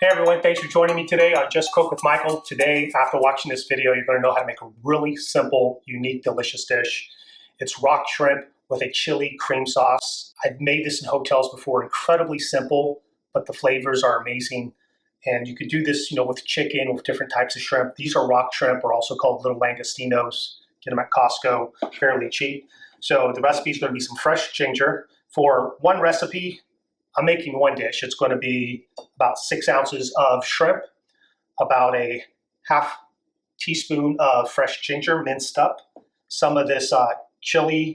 Hey everyone, thanks for joining me today on Just Cook with Michael. Today, after watching this video, you're going to know how to make a really simple, unique, delicious dish. It's rock shrimp with a chili cream sauce. I've made this in hotels before, incredibly simple, but the flavors are amazing. And you could do this, with chicken, with different types of shrimp. These are rock shrimp, or also called little langostinos. Get them at Costco, fairly cheap. So the recipe is going to be some fresh ginger. For one recipe, I'm making one dish. It's going to be about 6 ounces of shrimp, about a half teaspoon of fresh ginger minced up, some of this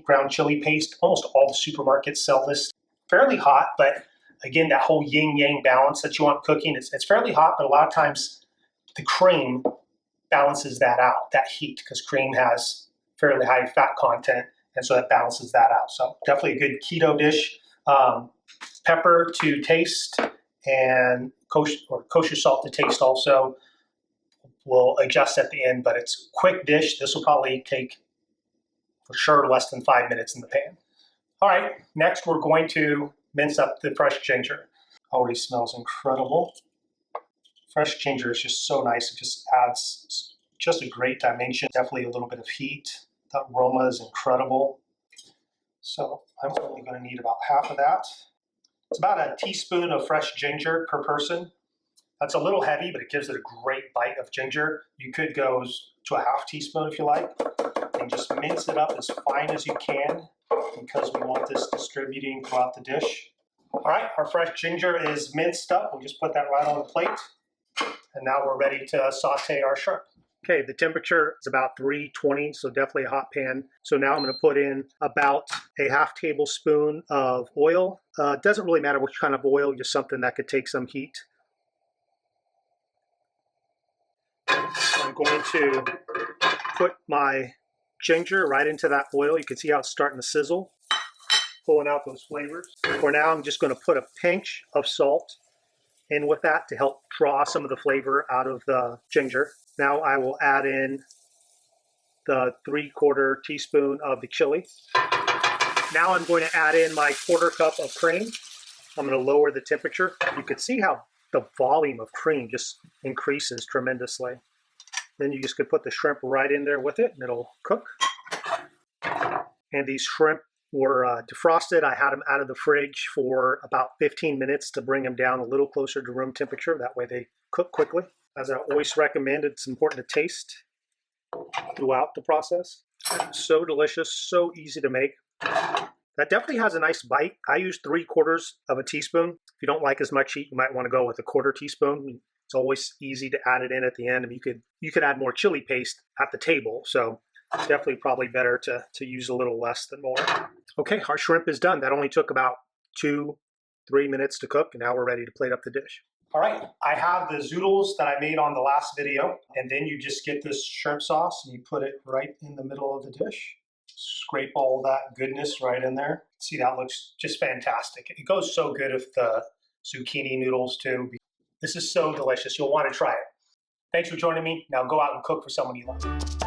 ground chili paste. Almost all the supermarkets sell this. Fairly hot, but again, that whole yin-yang balance that you want cooking, it's fairly hot, but a lot of times the cream balances that out, that heat, because cream has fairly high fat content, and so that balances that out. So definitely a good keto dish. Pepper to taste, and kosher salt to taste also. We'll adjust at the end, but it's a quick dish. This will probably take, for sure, less than 5 minutes in the pan. All right, next we're going to mince up the fresh ginger. Already smells incredible. Fresh ginger is just so nice. It just adds just a great dimension. Definitely a little bit of heat. The aroma is incredible. So I'm only going to need about half of that. It's about a teaspoon of fresh ginger per person. That's a little heavy, but it gives it a great bite of ginger. You could go to a half teaspoon if you like, and just mince it up as fine as you can, because we want this distributing throughout the dish. All right, our fresh ginger is minced up. We'll just put that right on the plate. And now we're ready to saute our shrimp. Okay, the temperature is about 320, so definitely a hot pan. So now I'm going to put in about a half tablespoon of oil. It doesn't really matter which kind of oil, just something that could take some heat. I'm going to put my ginger right into that oil. You can see how it's starting to sizzle, pulling out those flavors. For now, I'm just going to put a pinch of salt in with that to help draw some of the flavor out of the ginger. Now I will add in the 3/4 teaspoon of the chili. Now I'm going to add in my 1/4 cup of cream. I'm going to lower the temperature. You can see how the volume of cream just increases tremendously. Then you just could put the shrimp right in there with it and it'll cook. And these shrimp were defrosted. I had them out of the fridge for about 15 minutes to bring them down a little closer to room temperature. That way they cook quickly. As I always recommend, it's important to taste throughout the process. So delicious, so easy to make. That definitely has a nice bite. I use 3/4 of a teaspoon. If you don't like as much heat, you might want to go with a 1/4 teaspoon. It's always easy to add it in at the end. And you could add more chili paste at the table. So definitely probably better to use a little less than more. Okay, our shrimp is done. That only took about 2-3 minutes to cook, and now we're ready to plate up the dish. All right, I have the zoodles that I made on the last video, and then you just get this shrimp sauce and you put it right in the middle of the dish. Scrape all that goodness right in there. See, that looks just fantastic. It goes so good with the zucchini noodles too. This is so delicious. You'll want to try it. Thanks for joining me. Now go out and cook for someone you love.